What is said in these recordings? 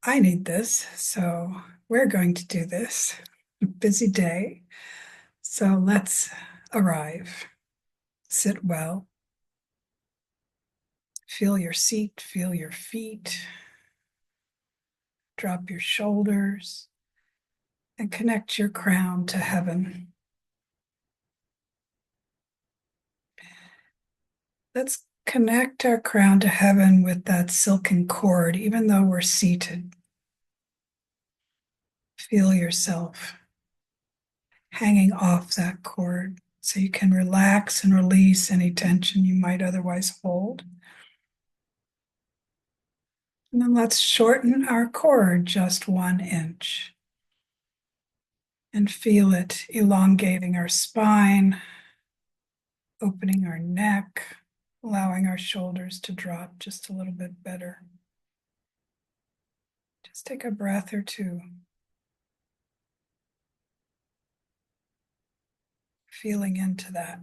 I need this, so we're going to do this. Busy day. So let's arrive. Sit well. Feel your seat, feel your feet. Drop your shoulders and connect your crown to heaven. Let's connect our crown to heaven with that silken cord, even though we're seated. Feel yourself hanging off that cord so you can relax and release any tension you might otherwise hold. And then let's shorten our cord just 1 inch and feel it elongating our spine, opening our neck, allowing our shoulders to drop just a little bit better. Just take a breath or two. Feeling into that.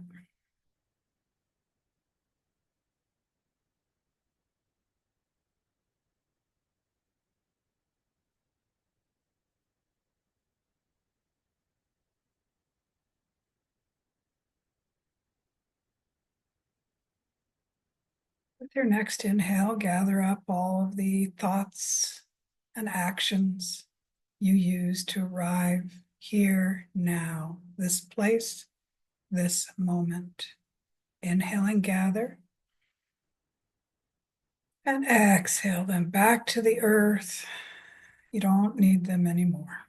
With your next inhale, gather up all of the thoughts and actions you use to arrive here, now, this place, this moment. Inhale and gather. And exhale them back to the earth. You don't need them anymore.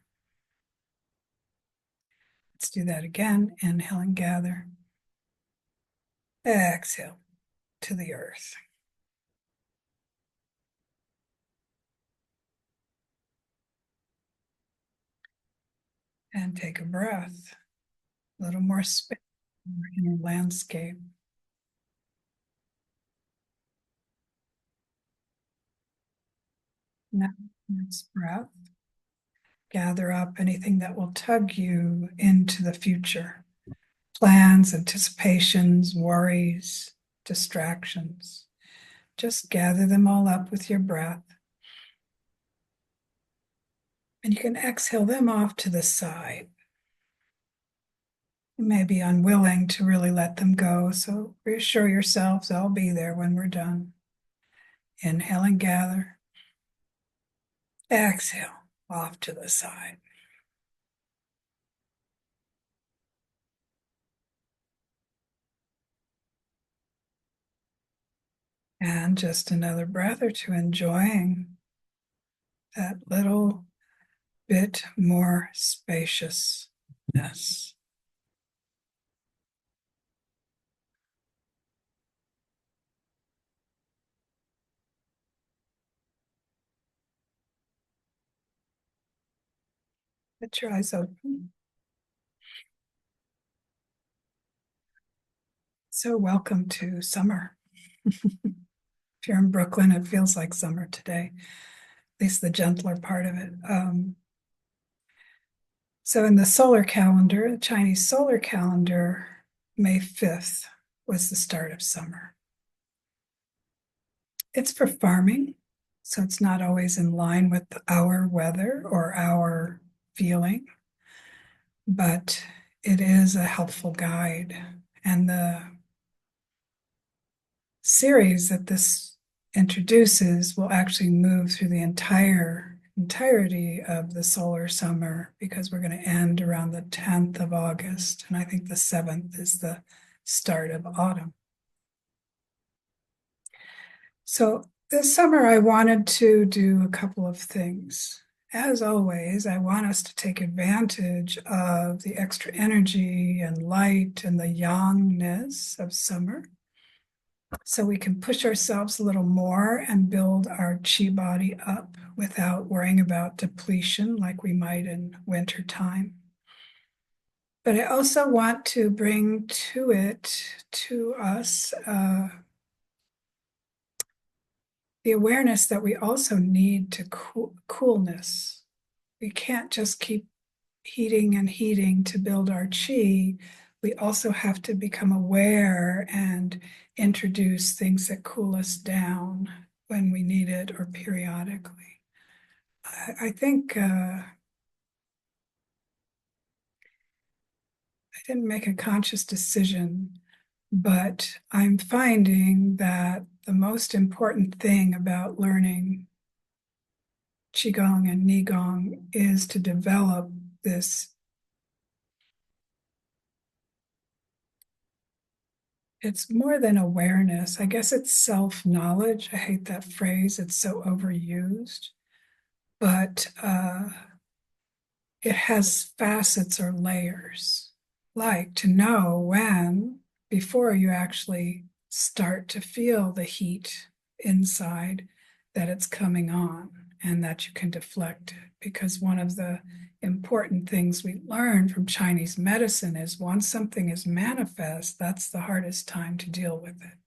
Let's do that again. Inhale and gather. Exhale to the earth. And take a breath. A little more space in your landscape. Now, next breath. Gather up anything that will tug you into the future. Plans, anticipations, worries, distractions. Just gather them all up with your breath. And you can exhale them off to the side. You may be unwilling to really let them go, so reassure yourselves I'll be there when we're done. Inhale and gather. Exhale off to the side. And just another breath or two, enjoying that little bit more spaciousness. Get your eyes open. So welcome to summer. If you're in Brooklyn, it feels like summer today, at least the gentler part of it. So in the solar calendar, the Chinese solar calendar, May 5th was the start of summer. It's for farming, so it's not always in line with our weather or our feeling, but it is a helpful guide. And the series that this introduces will actually move through the entirety of the solar summer, because we're going to end around the 10th of August, and I think the 7th is the start of autumn. So this summer I wanted to do a couple of things. As always, I want us to take advantage of the extra energy and light and the yangness of summer, so we can push ourselves a little more and build our chi body up without worrying about depletion like we might in winter time. But I also want to bring to us, the awareness that we also need to coolness. We can't just keep heating and heating to build our chi. We also have to become aware and introduce things that cool us down when we need it or periodically. I think I didn't make a conscious decision, but I'm finding that the most important thing about learning Qigong and Nigong is to develop this. It's more than awareness. I guess it's self-knowledge. I hate that phrase. It's so overused, but it has facets or layers, like to know when, before you actually start to feel the heat inside, that it's coming on and that you can deflect it. Because one of the important things we learn from Chinese medicine is once something is manifest, that's the hardest time to deal with it.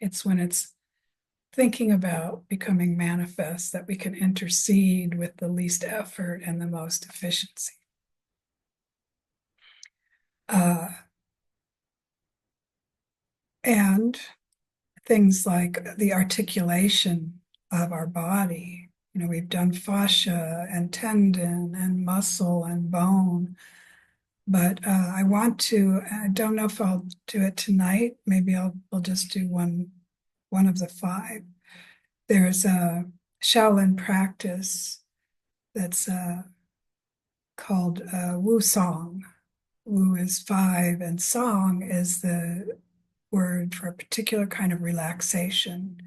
It's when it's thinking about becoming manifest that we can intercede with the least effort and the most efficiency. Uh, and things like the articulation of our body. You know, we've done fascia and tendon and muscle and bone, but I want to. I don't know if I'll do it tonight. Maybe we'll just do one of the five. There's a Shaolin practice that's called Wu Song. Wu is five, and Song is the word for a particular kind of relaxation.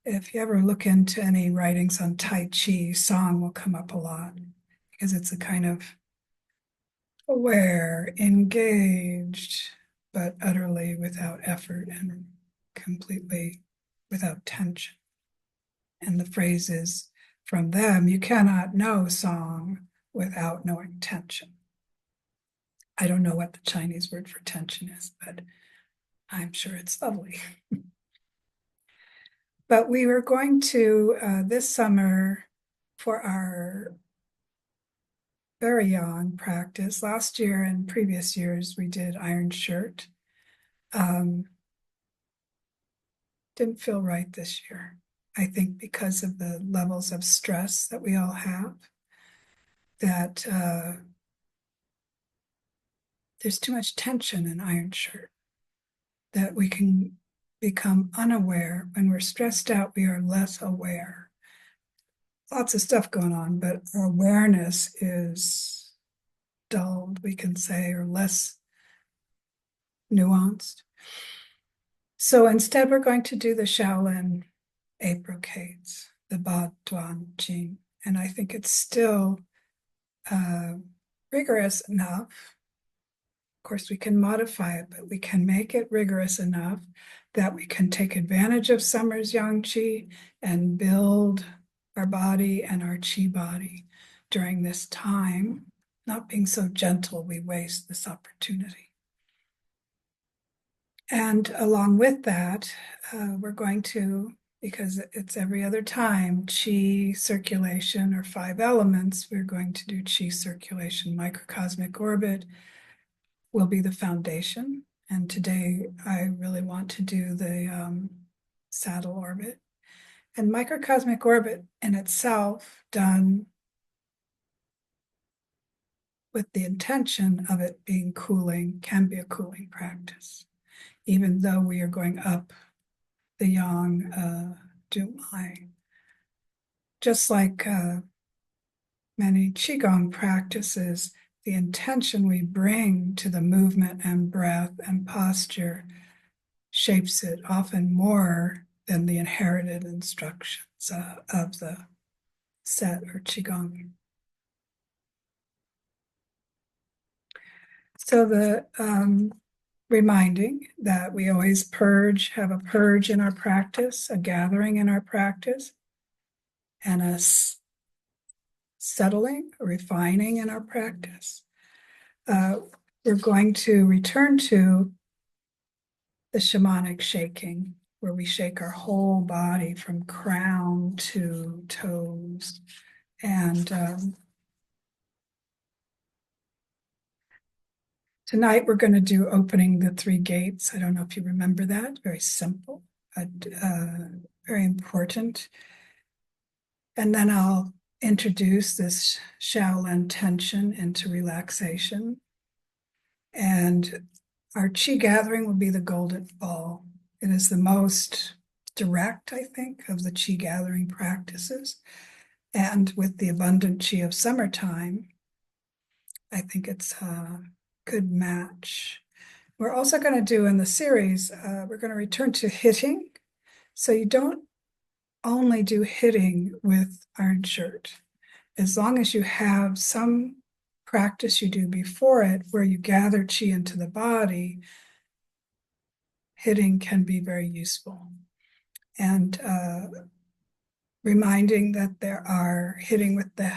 If you ever look into any writings on Tai Chi, Song will come up a lot because it's a kind of aware, engaged, but utterly without effort and completely without tension. And the phrase is from them, you cannot know Song without knowing tension. I don't know what the Chinese word for tension is, but I'm sure it's lovely. But we were going to, this summer, for our very young practice, last year and previous years, we did Iron Shirt. Didn't feel right this year. I think because of the levels of stress that we all have, that there's too much tension in Iron Shirt, that we can become unaware. When we're stressed out, we are less aware. Lots of stuff going on, but our awareness is dulled, we can say, or less nuanced. So instead, we're going to do the Shaolin 8 brocades, the Ba Duan Jing. And I think it's still rigorous enough. Of course, we can modify it, but we can make it rigorous enough that we can take advantage of summer's yang qi and build our body and our qi body during this time. Not being so gentle, we waste this opportunity. And along with that, we're going to, because it's every other time, qi circulation or 5 elements, we're going to do qi circulation. Microcosmic orbit will be the foundation. And today I really want to do the saddle orbit. And microcosmic orbit in itself, done with the intention of it being cooling, can be a cooling practice, even though we are going up the yang dumai. Just like many qigong practices, the intention we bring to the movement and breath and posture shapes it often more than the inherited instructions of the set or qigong. So the reminding that we always purge, have a purge in our practice, a gathering in our practice, and a settling, a refining in our practice. We're going to return to the shamanic shaking, where we shake our whole body from crown to toes. And tonight we're going to do opening the 3 gates. I don't know if you remember that. Very simple, but very important. And then I'll introduce this Shaolin tension into relaxation. And our Qi gathering will be the golden ball. It is the most direct, I think, of the Qi gathering practices. And with the abundant Qi of summertime, I think it's a good match. We're also going to do in the series, we're going to return to hitting. So you don't only do hitting with iron shirt. As long as you have some practice you do before it where you gather Qi into the body, hitting can be very useful. And reminding that there are hitting with the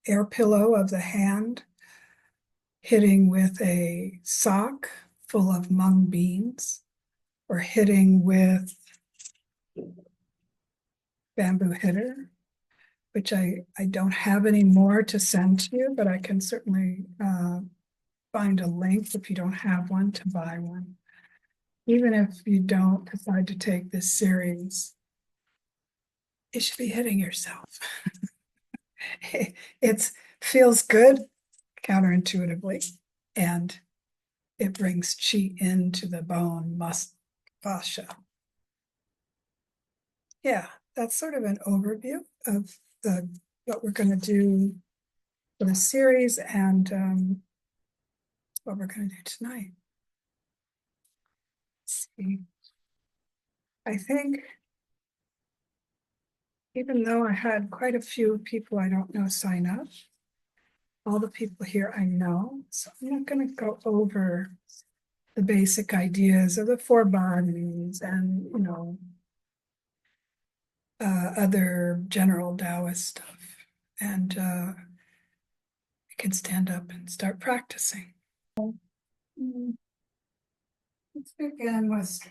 air pillow of the hand, hitting with a sock full of mung beans, or hitting with bamboo hitter, which I don't have any more to send to you, but I can certainly find a link if you don't have one to buy one. Even if you don't decide to take this series, it should be hitting yourself. It feels good counterintuitively, and it brings Qi into the bone fascia. Yeah, that's sort of an overview of what we're going to do for the series and what we're going to do tonight. Let's see. I think even though I had quite a few people I don't know sign up, all the people here I know, so I'm not going to go over the basic ideas of the four bodies and, other general Taoist stuff. And you can stand up and start practicing. Let's begin with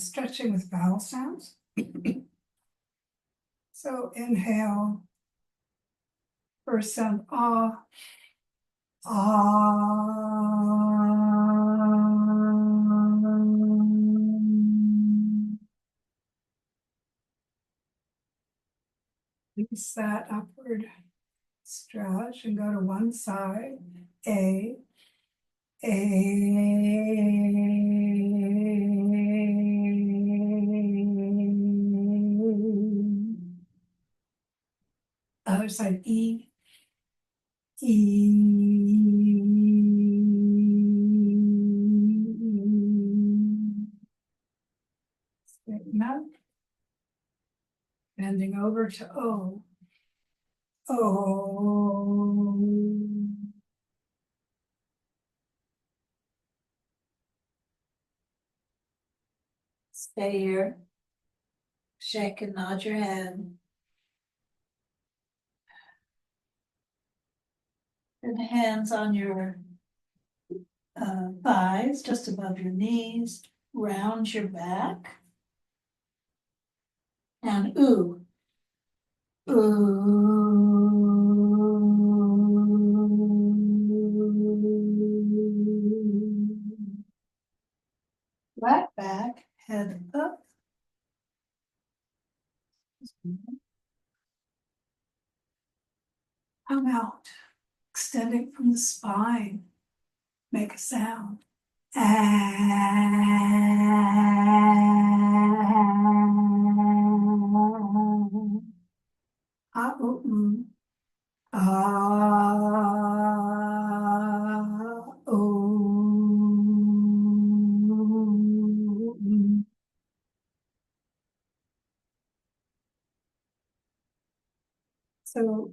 stretching with vowel sounds. So inhale, first sound ah, release that upward stretch and go to one side. A. Other side, E. Straighten up. Bending over to O. Stay here. Shake and nod your head. And hands on your thighs, just above your knees. Round your back. And ooh. Ooh. Flat back, head up. Come out, extending from the spine. Make a sound. Ah, ooh, So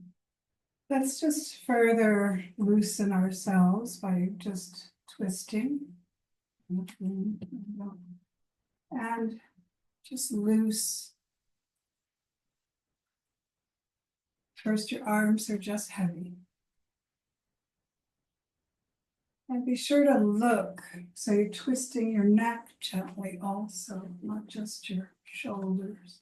let's just further loosen ourselves by just twisting. And just loose. First, your arms are just heavy. And be sure to look, so you're twisting your neck gently also, not just your shoulders.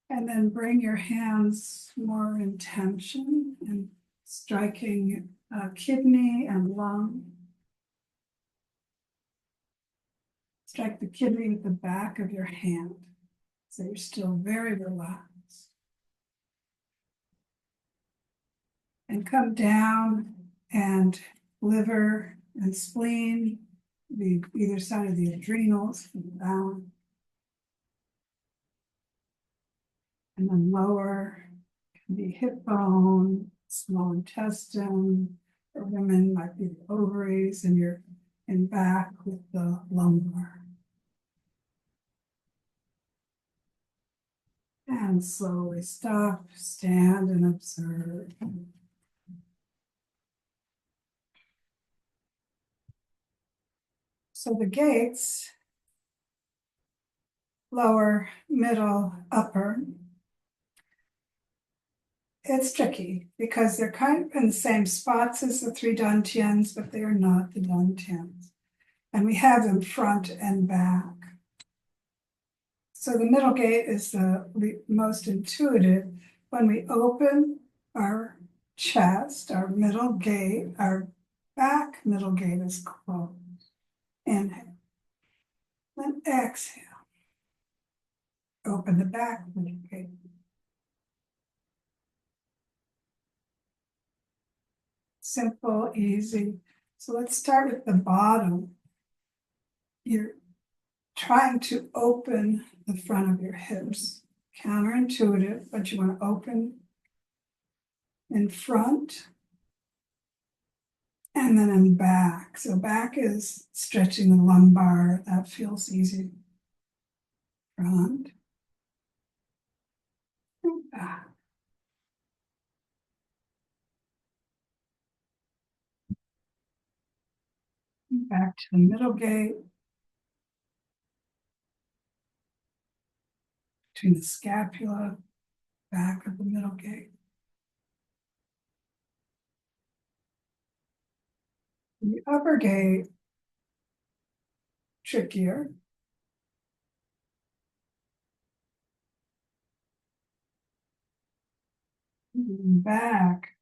And then bring your hands more in tension and striking kidney and lung. Strike the kidney with the back of your hand, so you're still very relaxed. and come down, and liver and spleen, the either side of the adrenals, down. And then lower can be hip bone, small intestine, for women might be the ovaries, and you're in back with the lumbar. And slowly stop, stand, and observe. So the gates, lower, middle, upper, it's tricky because they're kind of in the same spots as the three dantians, but they are not the dantians. And we have them front and back. So the middle gate is the most intuitive. When we open our chest, our middle gate, our back middle gate is closed. Inhale. Then exhale. Open the back middle gate. Simple, easy. So let's start with the bottom. You're trying to open the front of your hips. Counterintuitive, but you want to open in front and then in back. So back is stretching the lumbar. That feels easy. Front and back. Back to the middle gate. Between the scapula, back of the middle gate. The upper gate, trickier. Back.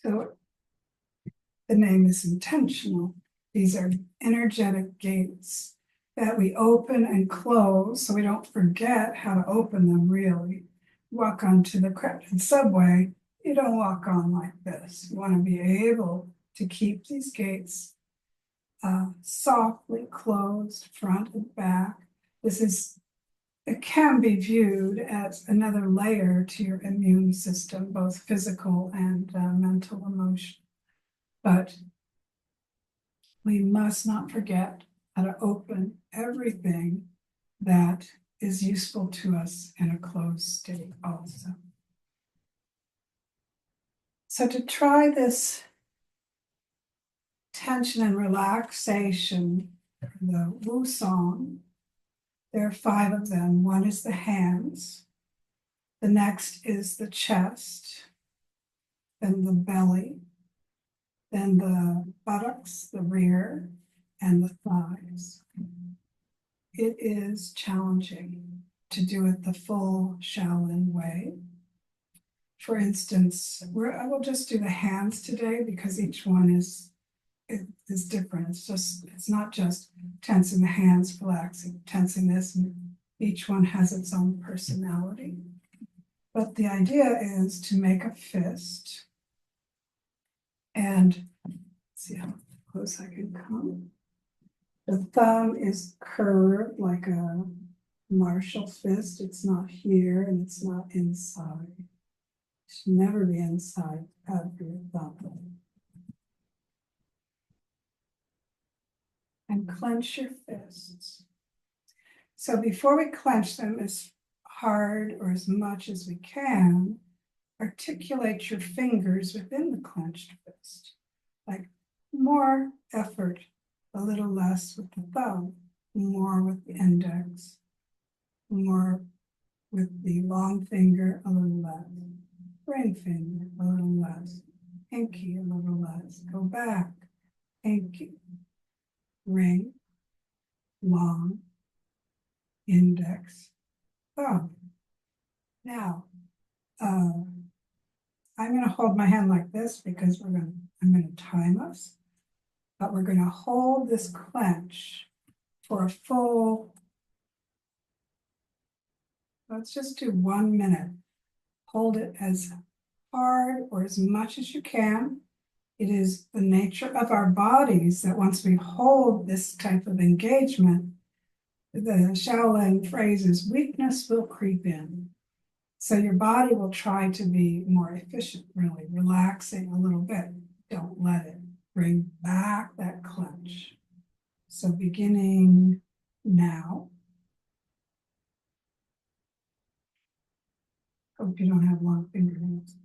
So the name is intentional. These are energetic gates that we open and close so we don't forget how to open them really. Walk onto the crowded subway, you don't walk on like this. You want to be able to keep these gates softly closed front and back. It can be viewed as another layer to your immune system, both physical and mental emotion. But we must not forget how to open everything that is useful to us in a closed state also. So to try this tension and relaxation, the Wu Song, there are 5 of them. One is the hands, the next is the chest, then the belly, then the buttocks, the rear, and the thighs. It is challenging to do it the full Shaolin way. For instance, I will just do the hands today because each one is different. It's not just tensing the hands, relaxing, tensing this, and each one has its own personality. But the idea is to make a fist, and see how close I can come. The thumb is curved like a Marshall fist. It's not here and it's not inside. It should never be inside of your thumb. And clench your fists. So before we clench them as hard or as much as we can, articulate your fingers within the clenched fist. Like more effort, a little less with the thumb, more with the index, more with the long finger, a little less, ring finger, a little less, pinky, a little less, go back, pinky, ring, long, index, thumb. Now, I'm going to hold my hand like this because I'm going to time us, but we're going to hold this clench for a full Let's just do 1 minute. Hold it as hard or as much as you can. It is the nature of our bodies that once we hold this type of engagement, the Shaolin phrase is weakness will creep in. So your body will try to be more efficient, really relaxing a little bit. Don't let it bring back that clench. So beginning now. Hope you don't have long fingernails.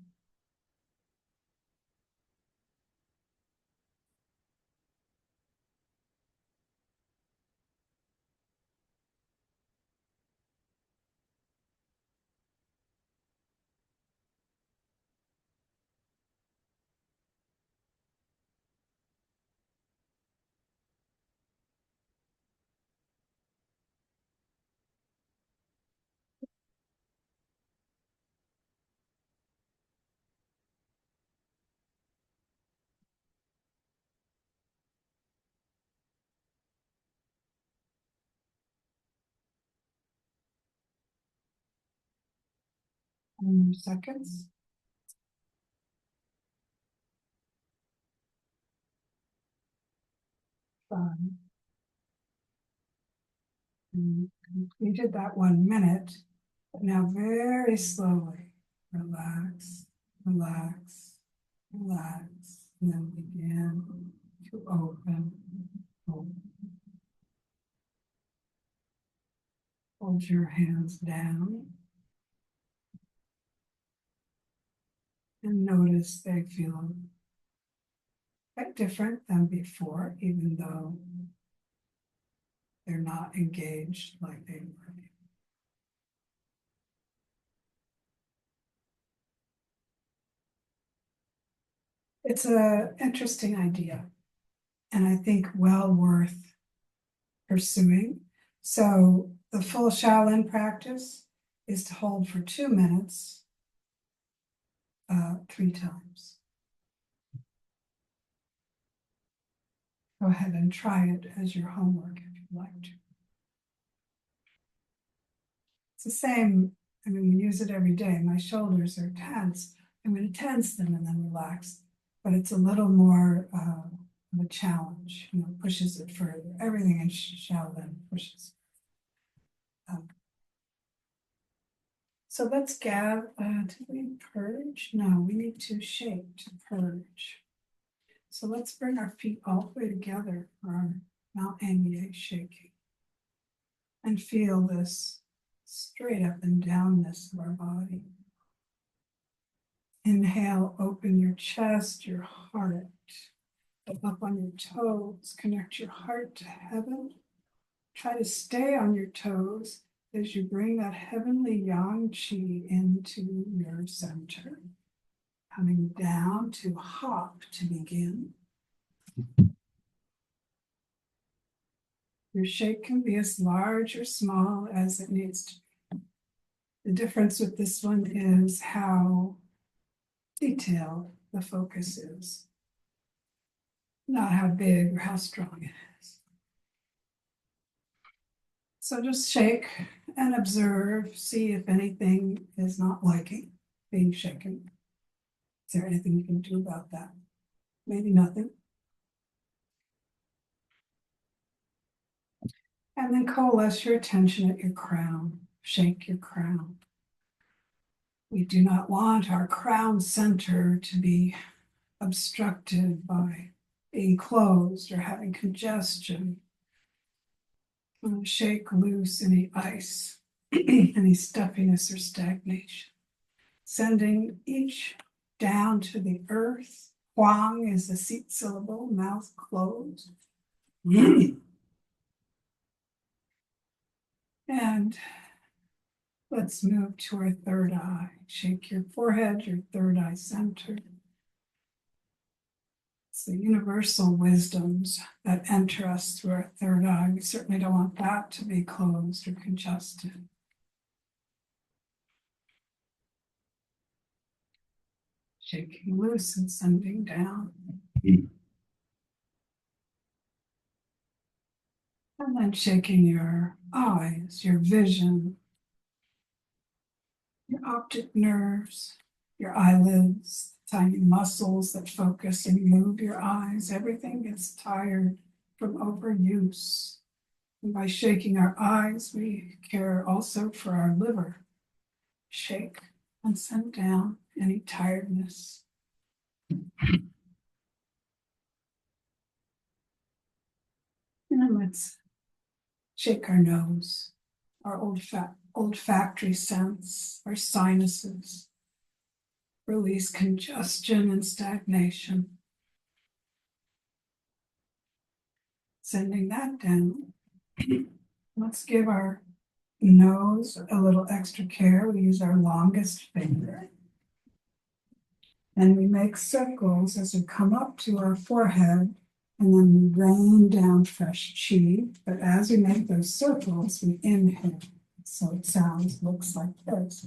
Seconds. Fun. Completed that 1 minute. But now very slowly, relax, relax, relax, and then begin to open. Hold your hands down and notice they feel quite different than before, even though they're not engaged like they were. It's an interesting idea, and I think well worth pursuing. So the full Shaolin practice is to hold for 2 minutes, 3 times. Go ahead and try it as your homework if you'd like to. It's the same, I mean, we use it every day. My shoulders are tense. I'm going to tense them and then relax. But it's a little more of a challenge, pushes it further. Everything in Shaolin pushes. So let's gather, did we purge? No, we need to shake to purge. So let's bring our feet all the way together for our Mount Aimie shaking. And feel this straight up and downness of our body. Inhale, open your chest, your heart. Up on your toes, connect your heart to heaven. Try to stay on your toes as you bring that heavenly yang qi into your center. Coming down to hop to begin. Your shake can be as large or small as it needs to be. The difference with this one is how detailed the focus is, not how big or how strong it is. So just shake and observe, see if anything is not liking being shaken. Is there anything you can do about that? Maybe nothing. And then coalesce your attention at your crown. Shake your crown. We do not want our crown center to be obstructed by being closed or having congestion. Shake loose any ice, any stuffiness or stagnation. Sending each down to the earth. Huang is the seat syllable, mouth closed. And let's move to our third eye. Shake your forehead, your third eye center. It's the universal wisdoms that enter us through our third eye. We certainly don't want that to be closed or congested. Shaking loose and sending down. And then shaking your eyes, your vision. your optic nerves, your eyelids, tiny muscles that focus and move your eyes. Everything gets tired from overuse. And by shaking our eyes, we care also for our liver. Shake and send down any tiredness. And let's shake our nose, our olfactory sense, our sinuses. Release congestion and stagnation. Sending that down. Let's give our nose a little extra care. We use our longest finger. And we make circles as we come up to our forehead, and then we rain down fresh chi. But as we make those circles, we inhale. So it looks like this.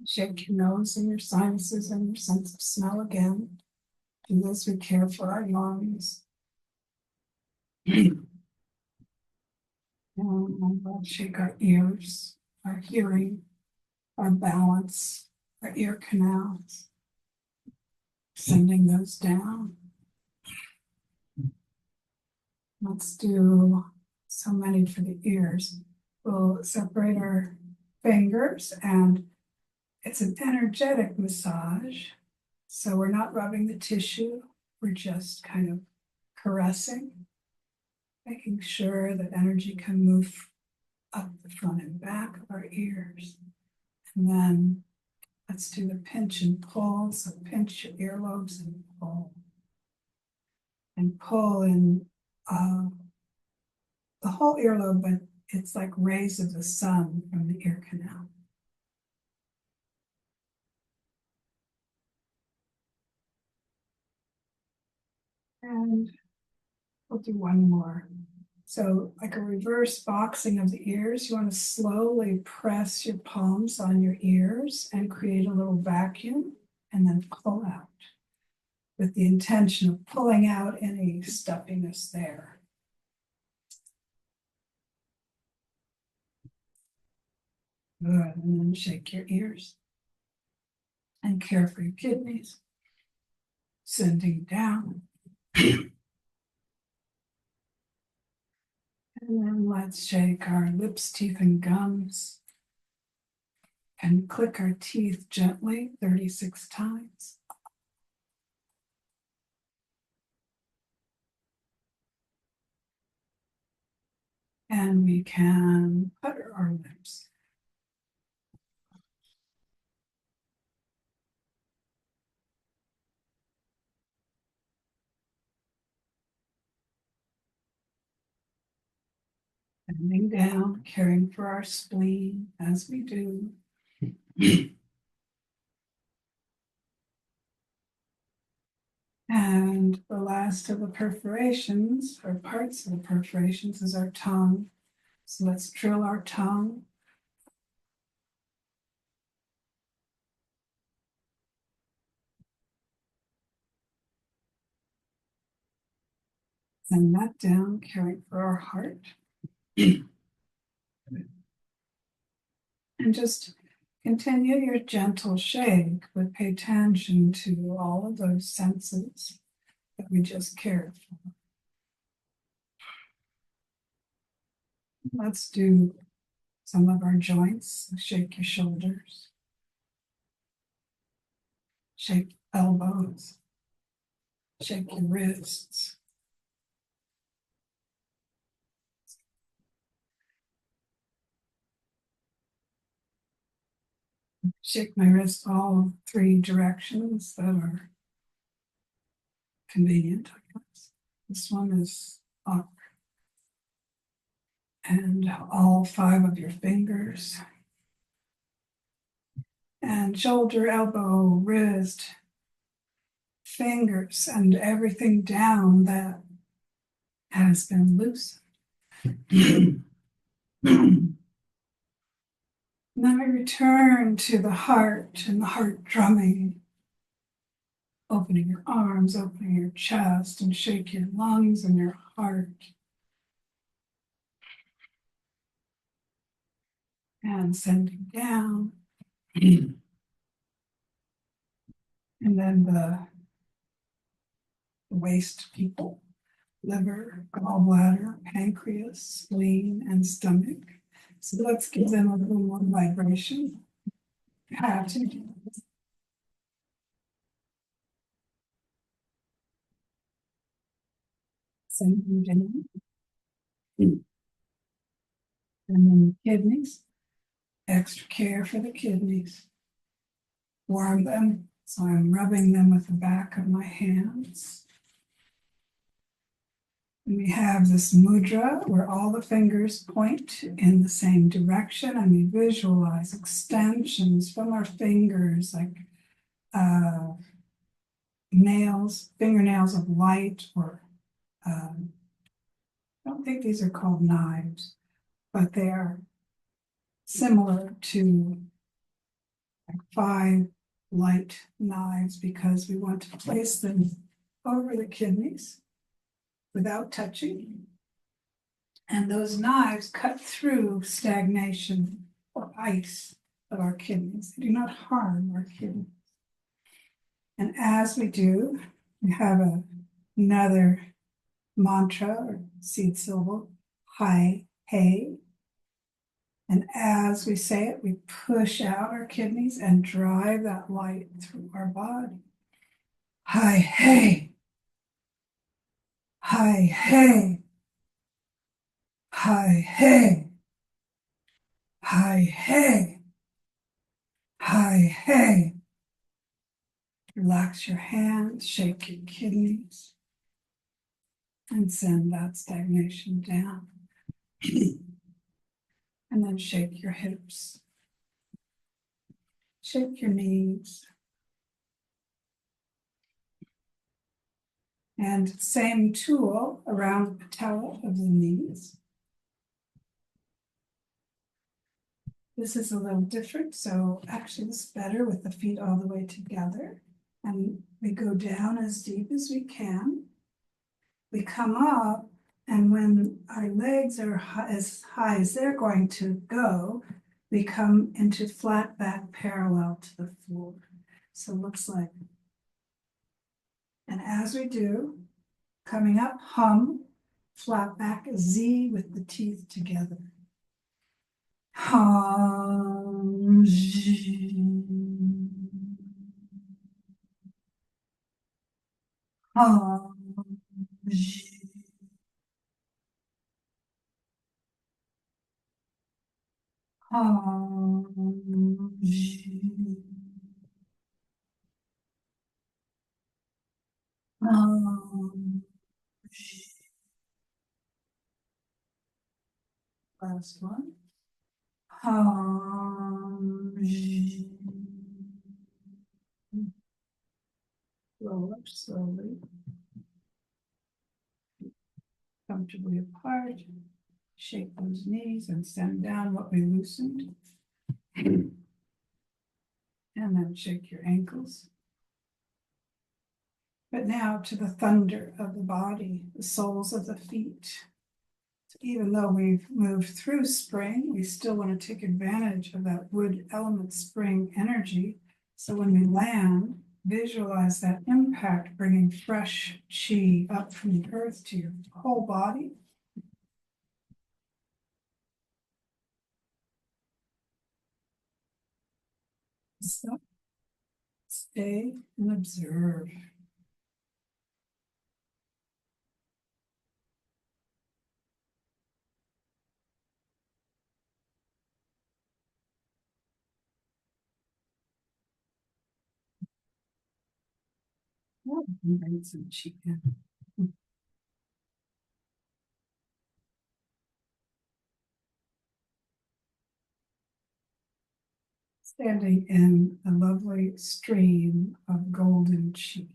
Shake your nose and your sinuses and your sense of smell again. Do this, we care for our lungs. And we'll shake our ears, our hearing, our balance, our ear canals, sending those down. Let's do so many for the ears. We'll separate our fingers, and it's an energetic massage. So we're not rubbing the tissue, we're just kind of caressing, making sure that energy can move up the front and back of our ears. And then let's do the pinch and pull. So pinch your earlobes and pull. And pull in the whole earlobe, but it's like rays of the sun from the ear canal. And we'll do one more. So like a reverse boxing of the ears, you want to slowly press your palms on your ears and create a little vacuum and then pull out with the intention of pulling out any stuffiness there. Good, and then shake your ears and care for your kidneys. Sending down. And then let's shake our lips, teeth, and gums. And click our teeth gently 36 times. And we can putter our lips. Bending down, caring for our spleen as we do. And the last of the perforations, or parts of the perforations, is our tongue. So let's drill our tongue. Send that down, caring for our heart. And just continue your gentle shake, but pay attention to all of those senses that we just cared for. Let's do some of our joints. Shake your shoulders. Shake elbows. Shake your wrists. Shake my wrist all three directions that are convenient, I guess. This one is up. And all 5 of your fingers. And shoulder, elbow, wrist, fingers, and everything down that has been loosened. And then we return to the heart and the heart drumming. Opening your arms, opening your chest, and shake your lungs and your heart. And sending down. And then the waste people, liver, gallbladder, pancreas, spleen, and stomach. So let's give them a little more vibration. Pattern. Sending down. And then the kidneys. Extra care for the kidneys. Warm them. So I'm rubbing them with the back of my hands. And we have this mudra where all the fingers point in the same direction, and we visualize extensions from our fingers, like nails, fingernails of light, or I don't think these are called knives, but they are similar to like 5 light knives, because we want to place them over the kidneys without touching. And those knives cut through stagnation or ice of our kidneys. They do not harm our kidneys. And as we do, we have another mantra or seed syllable, hi, hey. And as we say it, we push out our kidneys and drive that light through our body. Hi, hey. Hi, hey. Hi, hey. Hi, hey. Hi, hey. Relax your hands, shake your kidneys, and send that stagnation down. And then shake your hips. Shake your knees. And same tool around the patella of the knees. This is a little different, so actually it's better with the feet all the way together. And we go down as deep as we can. We come up, and when our legs are as high as they're going to go, we come into flat back parallel to the floor. So it looks like. And as we do, coming up, hum, flat back, Z with the teeth together. Hum, Z. Hum, Z. Hum, Z. Hum, Z. Last one. Hum, Z. Roll up slowly. Comfortably apart. Shake those knees and send down what we loosened. And then shake your ankles. But now to the thunder of the body, the soles of the feet. So even though we've moved through spring, we still want to take advantage of that wood element spring energy. So when we land, visualize that impact bringing fresh chi up from the earth to your whole body. Stop, stay, and observe. Oh, bring some chi in. Standing in a lovely stream of golden chi.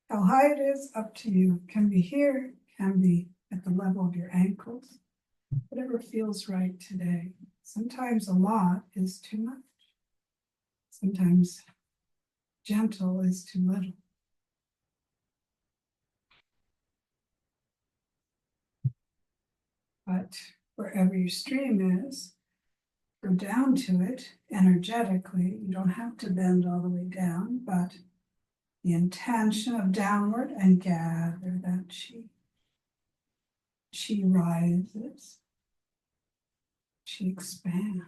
How high it is, up to you. Can be here, can be at the level of your ankles, whatever feels right today. Sometimes a lot is too much. Sometimes gentle is too little. But wherever your stream is, go down to it energetically. You don't have to bend all the way down, but the intention of downward and gather that chi. Chi rises, chi expands,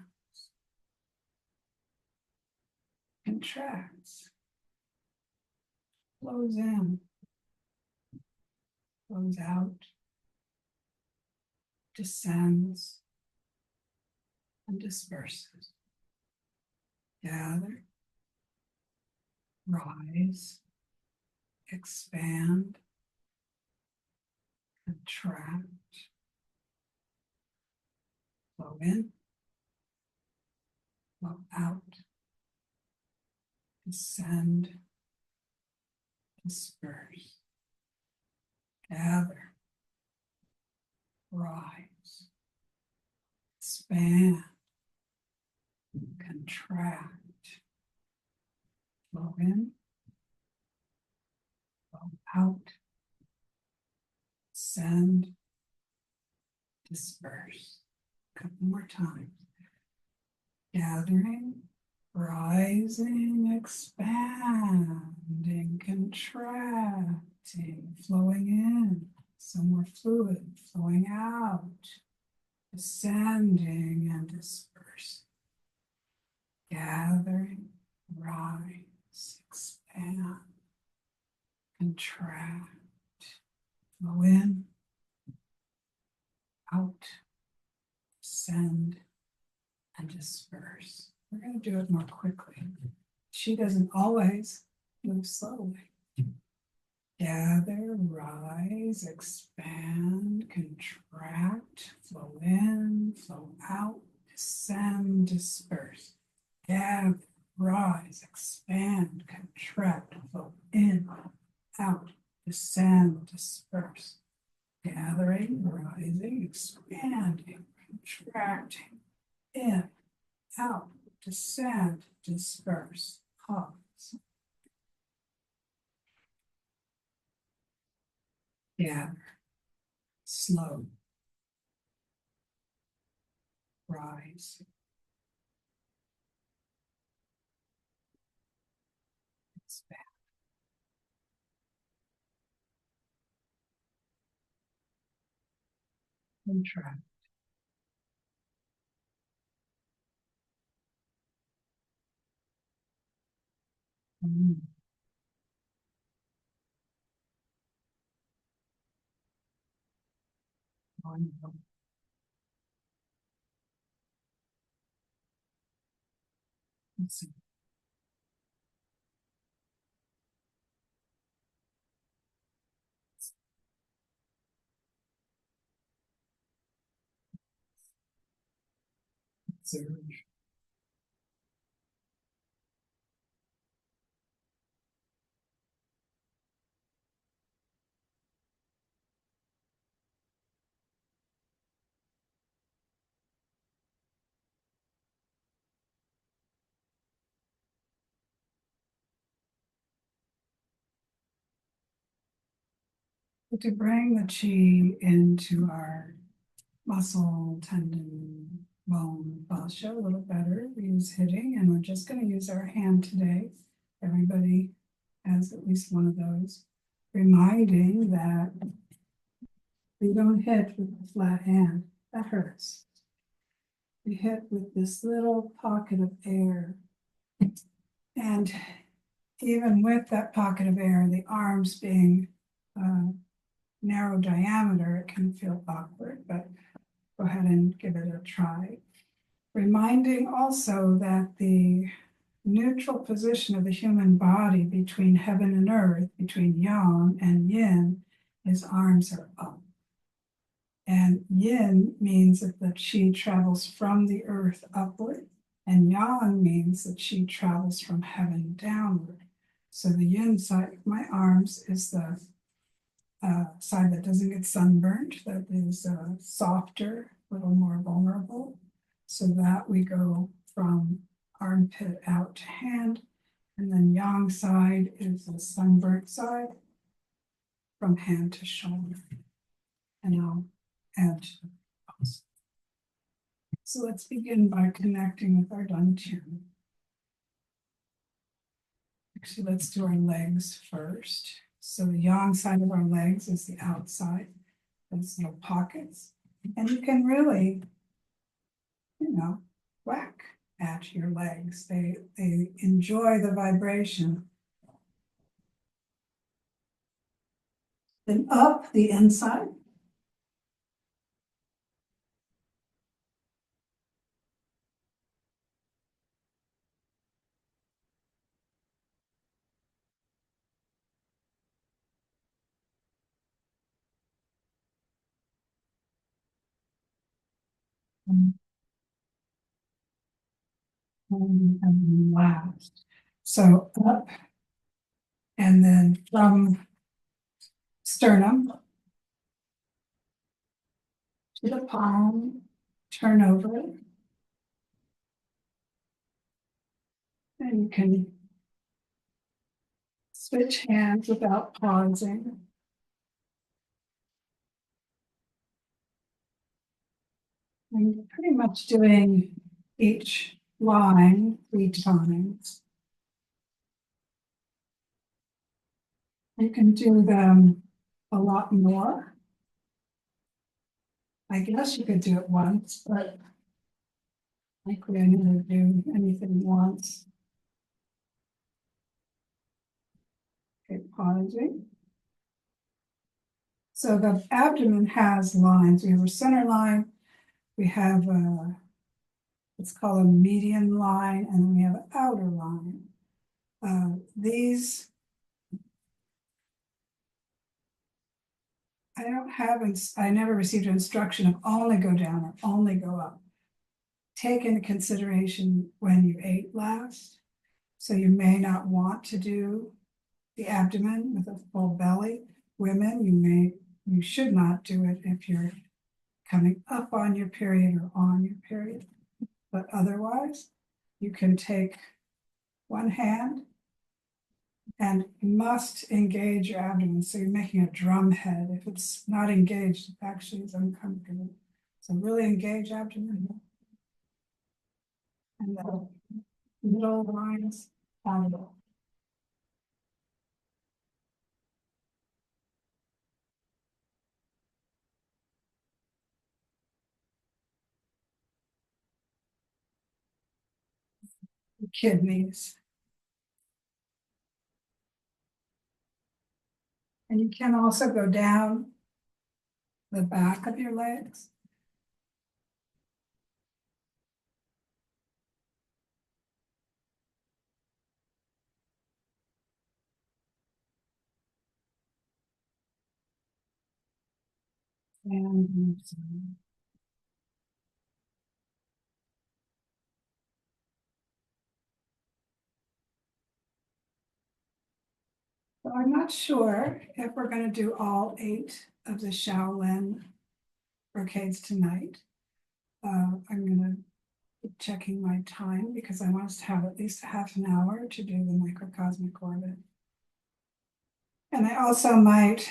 contracts, flows in, flows out, descends, and disperses. Gather, rise, expand, contract, flow in, flow out, descend, disperse, gather, rise, expand, contract, flow in, flow out, descend, disperse. A couple more times. Gathering, rising, expanding, contracting, flowing in, some more fluid, flowing out, descending and dispersing. Gathering, rise, expand, contract, flow in, out, descend, and disperse. We're going to do it more quickly. She doesn't always move slowly. Gather, rise, expand, contract, flow in, flow out, descend, disperse. Gather, rise, expand, contract, flow in, out, descend, disperse. Gathering, rising, expanding, contracting, in, out, descend, disperse, pause. Gather, slow, rise, expand, contract. Wonderful. Let's see. Surge. But to bring the chi into our muscle, tendon, bone fascia a little better, we use hitting, and we're just going to use our hand today. Everybody has at least one of those, reminding that we don't hit with the flat hand. That hurts. We hit with this little pocket of air. And even with that pocket of air, the arms being narrow diameter, it can feel awkward, but go ahead and give it a try. Reminding also that the neutral position of the human body between heaven and earth, between yang and yin, his arms are up. And yin means that the chi travels from the earth upward, and yang means that chi travels from heaven downward. So the yin side of my arms is the side that doesn't get sunburned, that is softer, a little more vulnerable, so that we go from armpit out to hand. And then yang side is the sunburnt side from hand to shoulder. And I'll add to the pose. So let's begin by connecting with our dantian. Actually, let's do our legs first. So the yang side of our legs is the outside, those little pockets. And you can really, whack at your legs. They enjoy the vibration. Then up the inside. And last. So up and then from sternum to the palm, turn over. And you can switch hands without pausing. And you're pretty much doing each line 3 times. You can do them a lot more. I guess you could do it once, but likely I never do anything once. Okay, pausing. So the abdomen has lines. We have a center line, we have it's called a median line, and then we have an outer line. These I never received an instruction of only go down or only go up. Take into consideration when you ate last. So you may not want to do the abdomen with a full belly. Women, you should not do it if you're coming up on your period or on your period. But otherwise, you can take one hand and must engage your abdomen. So you're making a drum head. If it's not engaged, it actually is uncomfortable. So really engage abdomen. And the middle lines out. The kidneys. And you can also go down the back of your legs. And so I'm not sure if we're going to do all 8 of the Shaolin brocades tonight. I'm going to keep checking my time because I want us to have at least a half an hour to do the microcosmic orbit. And I also might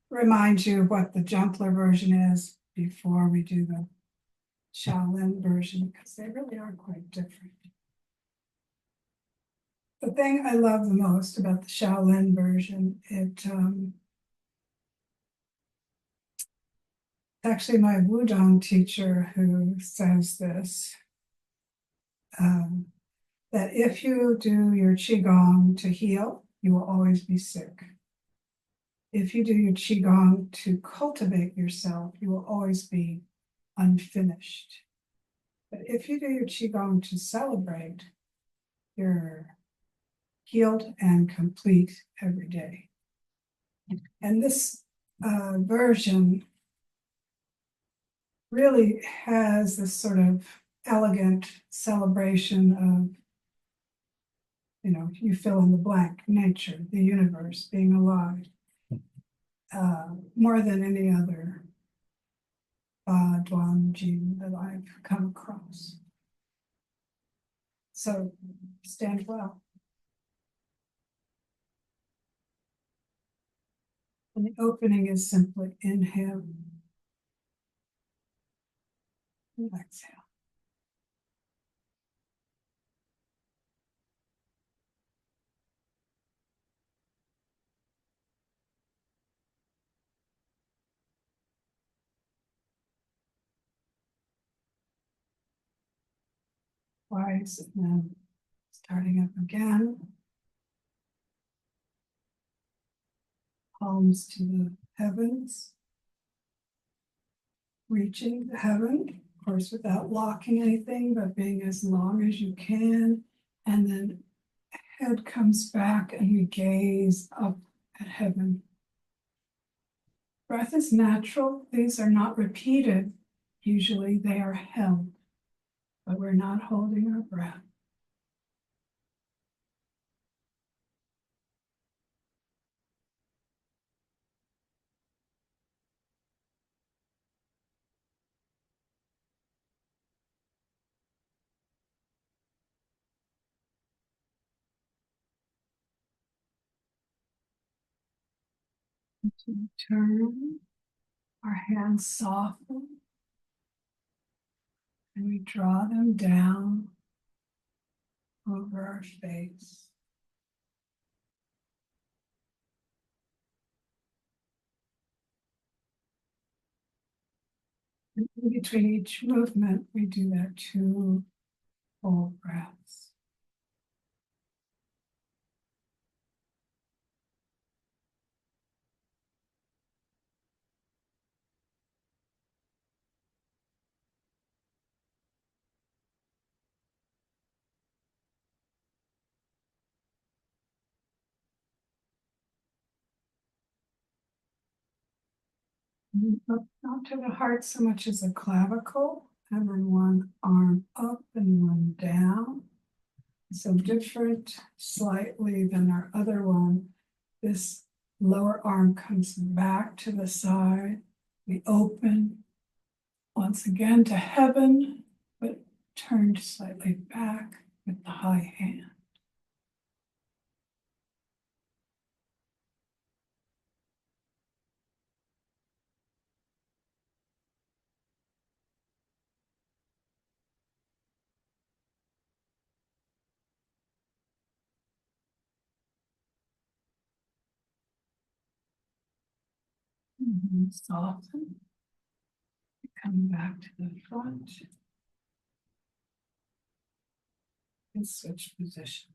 remind you what the Jumpler version is before we do the Shaolin version, because they really are quite different. The thing I love the most about the Shaolin version, actually my Wudang teacher who says this, that if you do your Qigong to heal, you will always be sick. If you do your Qigong to cultivate yourself, you will always be unfinished. But if you do your Qigong to celebrate, you're healed and complete every day. And this version really has this sort of elegant celebration of, you fill in the blank, nature, the universe, being alive, more than any other Duan Jing that I've come across. So stand well. And the opening is simply inhale and exhale. Twice, and then starting up again. Palms to the heavens. Reaching the heaven, of course, without locking anything, but being as long as you can. And then head comes back and we gaze up at heaven. Breath is natural. These are not repeated. Usually they are held, but we're not holding our breath. To turn, our hands soften, and we draw them down over our face. And in between each movement, we do that 2 full breaths. Not to the heart so much as the clavicle, and then one arm up and one down. So different slightly than our other one. This lower arm comes back to the side. We open once again to heaven, but turned slightly back with the high hand. Soften. Come back to the front and switch positions.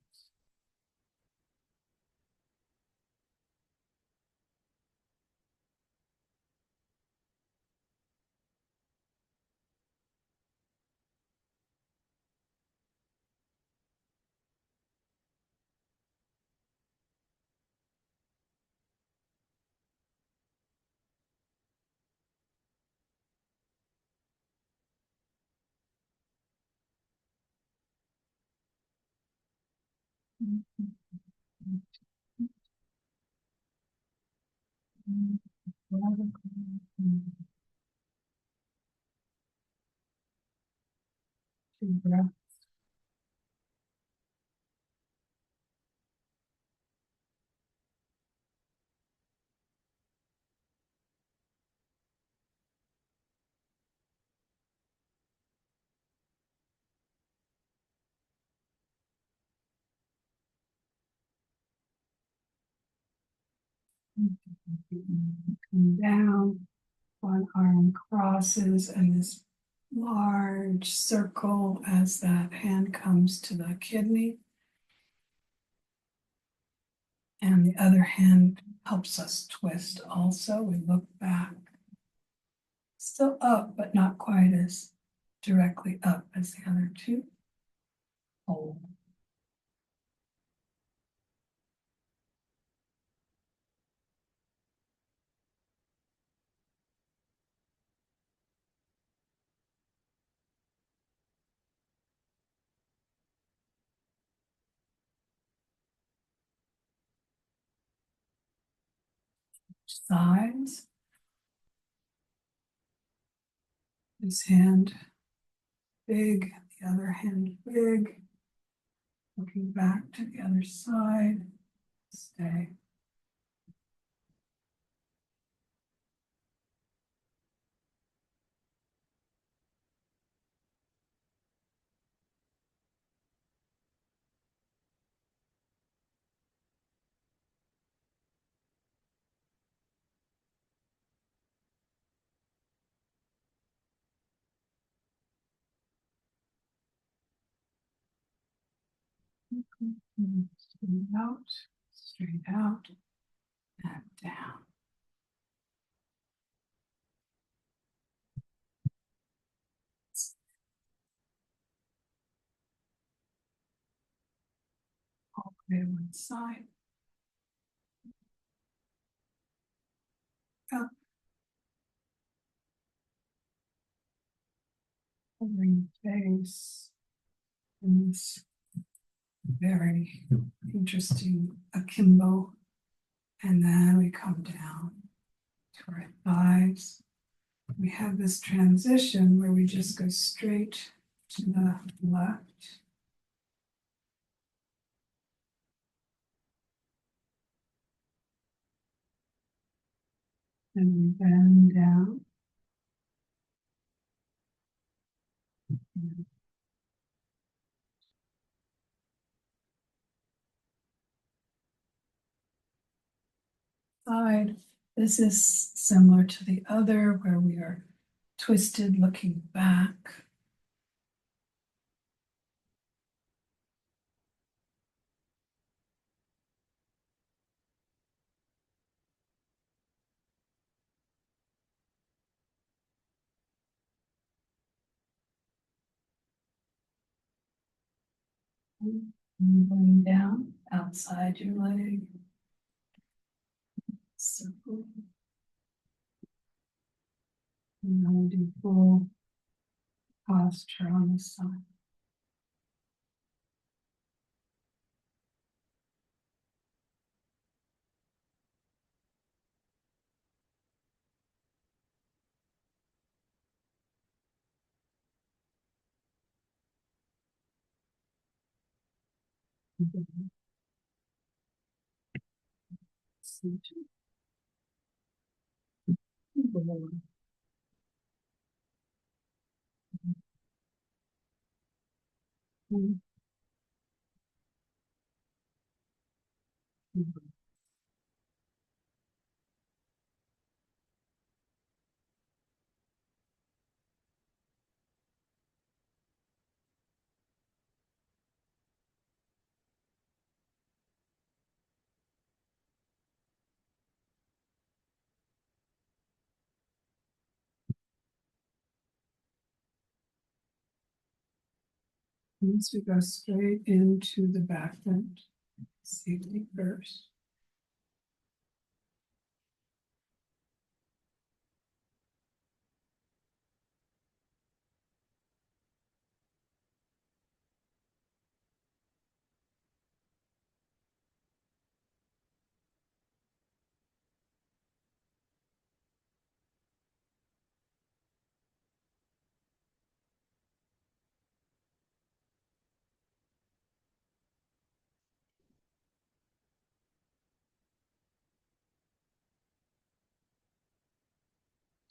Breath. Come down, one arm crosses, and this large circle as that hand comes to the kidney. And the other hand helps us twist also. We look back. Still up, but not quite as directly up as the other two. Hold. Sides. This hand big, the other hand big. Looking back to the other side. Stay. Straight out, and down. All the way to one side. Up, covering the face. And this very interesting akimbo. And then we come down to our thighs. We have this transition where we just go straight to the left. And we bend down. Side. This is similar to the other where we are twisted looking back. And going down outside your leg. Circle. And now we do full posture on the side. Once we go straight into the back bend, safety first.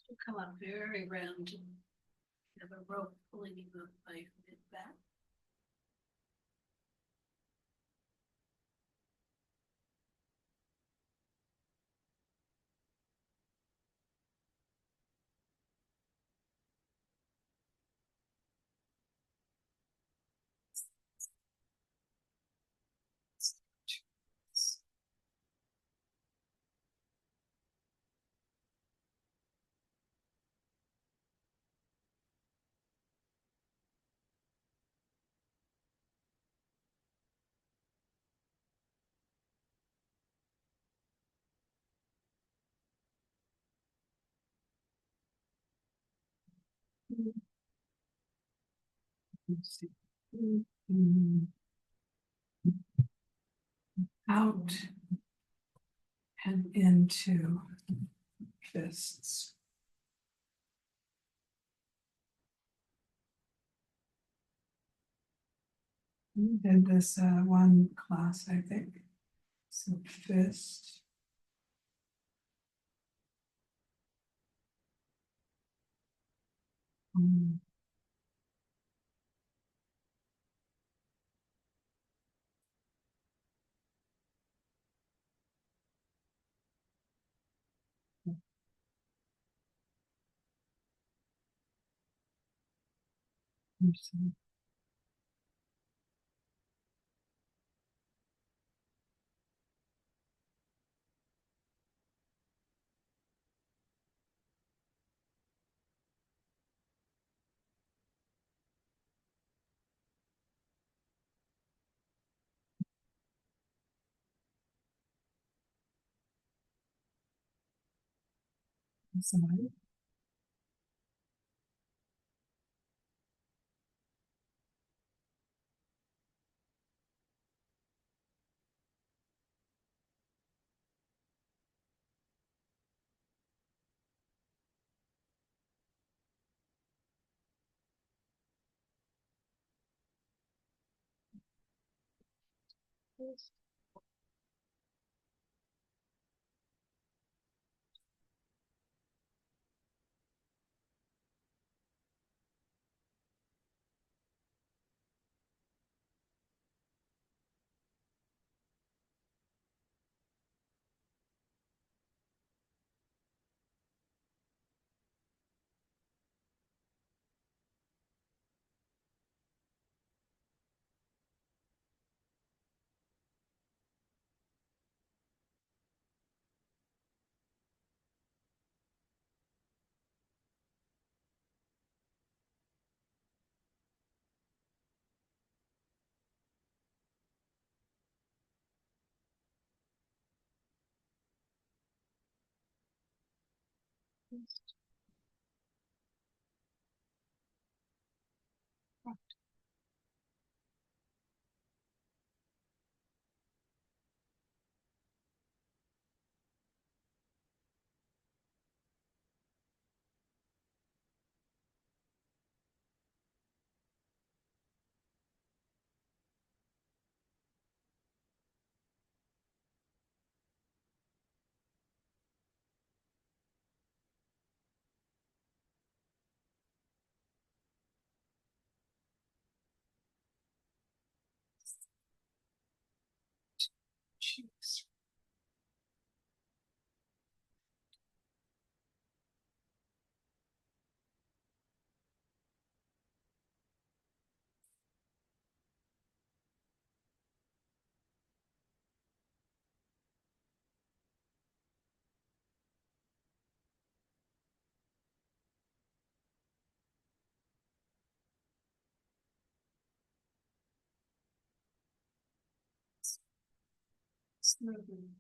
You'll come up very round. You have a rope pulling you up by your mid back. Out and into fists. We did this one class, I think. So fist. Mm. Sorry. Jeez. Smoothly.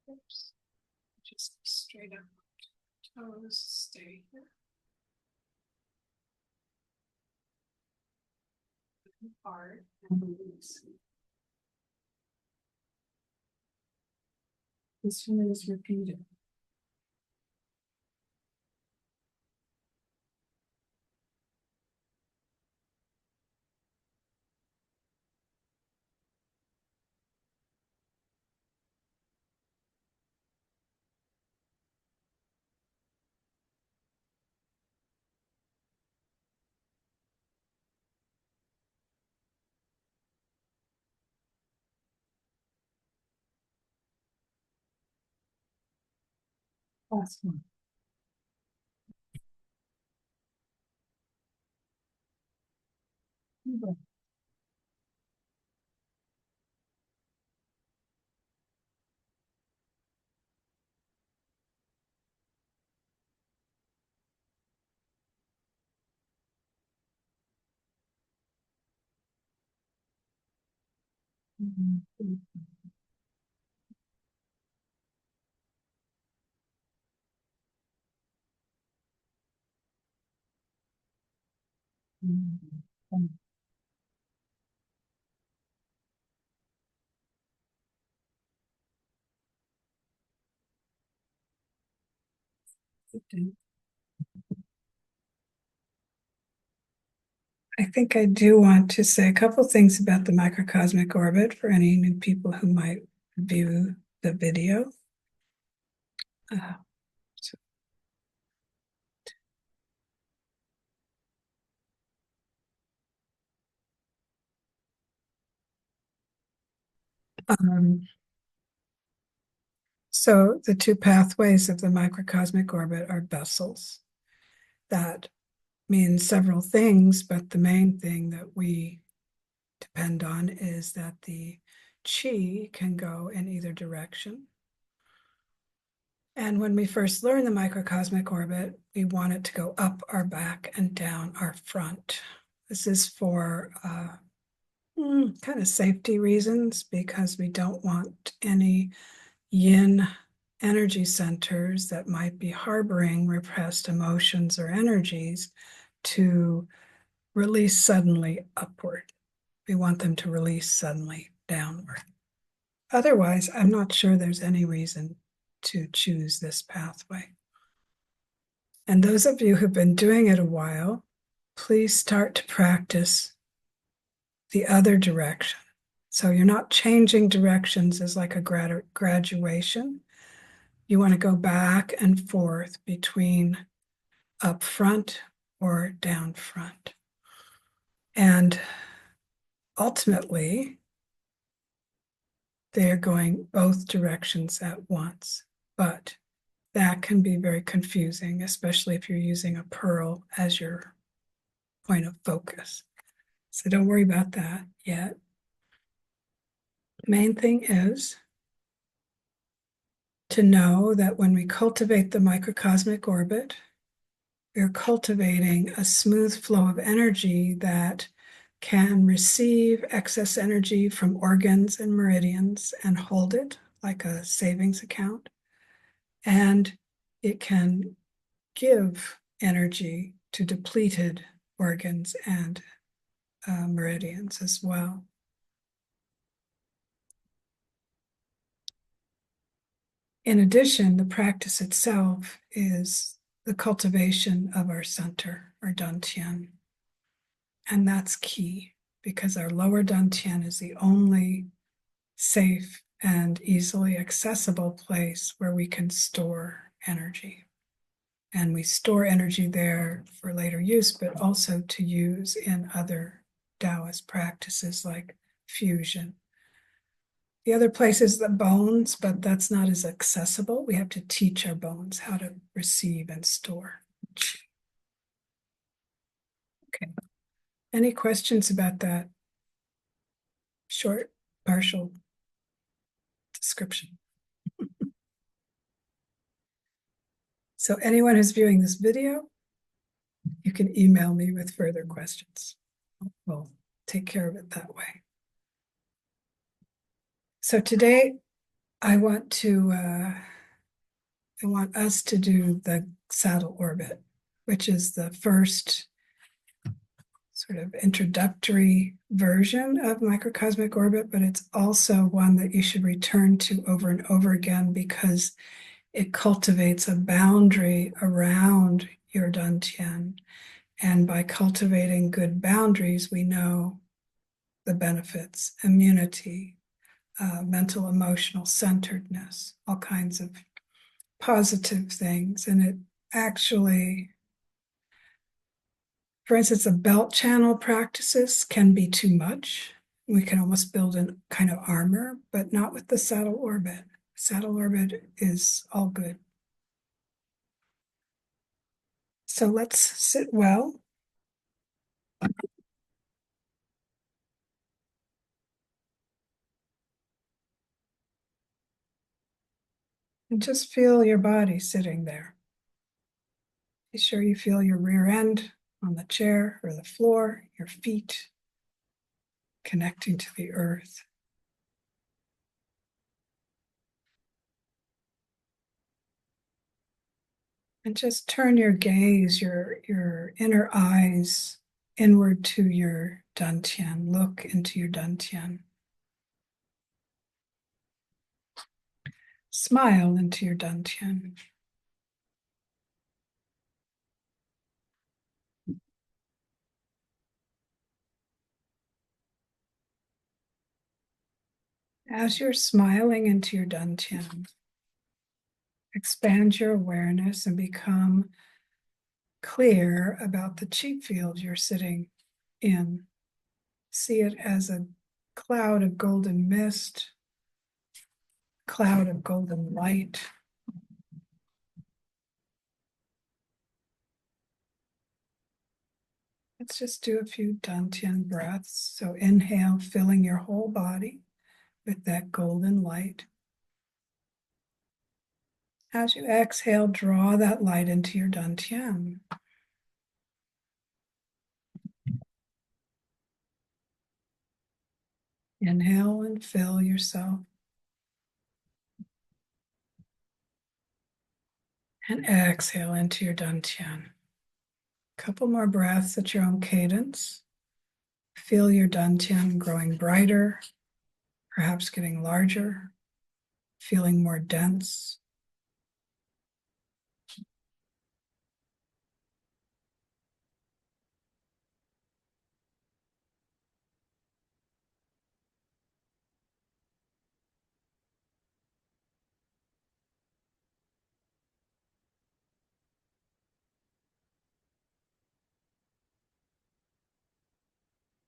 Oops. Just straight up. Toes stay here. Apart and release. This one is repeated. Last one. Mhm. Mhm. Okay. I think I do want to say a couple things about the microcosmic orbit for any new people who might view the video. Uh, so, um, so the two pathways of the microcosmic orbit are vessels. That means several things, but the main thing that we depend on is that the chi can go in either direction. And when we first learn the microcosmic orbit, we want it to go up our back and down our front. This is for kind of safety reasons because we don't want any yin energy centers that might be harboring repressed emotions or energies to release suddenly upward. We want them to release suddenly downward. Otherwise, I'm not sure there's any reason to choose this pathway. And those of you who've been doing it a while, please start to practice the other direction. So you're not changing directions as like a graduation. You want to go back and forth between up front or down front. And ultimately, they're going both directions at once. But that can be very confusing, especially if you're using a pearl as your point of focus. So don't worry about that yet. Main thing is to know that when we cultivate the microcosmic orbit, we're cultivating a smooth flow of energy that can receive excess energy from organs and meridians and hold it like a savings account. And it can give energy to depleted organs and meridians as well. In addition, the practice itself is the cultivation of our center, our dantian. And that's key because our lower dantian is the only safe and easily accessible place where we can store energy. And we store energy there for later use, but also to use in other Taoist practices like fusion. The other place is the bones, but that's not as accessible. We have to teach our bones how to receive and store. Okay. Any questions about that short, partial description? So anyone who's viewing this video, you can email me with further questions. We'll take care of it that way. So today I want us to do the saddle orbit, which is the first sort of introductory version of microcosmic orbit, but it's also one that you should return to over and over again because it cultivates a boundary around your dantian. And by cultivating good boundaries, we know the benefits: immunity, mental, emotional centeredness, all kinds of positive things. And it actually, for instance, the belt channel practices can be too much. We can almost build a kind of armor, but not with the saddle orbit. Saddle orbit is all good. So let's sit well. And just feel your body sitting there. Be sure you feel your rear end on the chair or the floor, your feet connecting to the earth. And just turn your gaze, your inner eyes inward to your dantian. Look into your dantian. Smile into your dantian. As you're smiling into your dantian, expand your awareness and become clear about the chi field you're sitting in. See it as a cloud of golden mist, cloud of golden light. Let's just do a few dantian breaths. So inhale, filling your whole body with that golden light. As you exhale, draw that light into your dantian. Inhale and fill yourself. And exhale into your dantian. Couple more breaths at your own cadence. Feel your dantian growing brighter, perhaps getting larger, feeling more dense.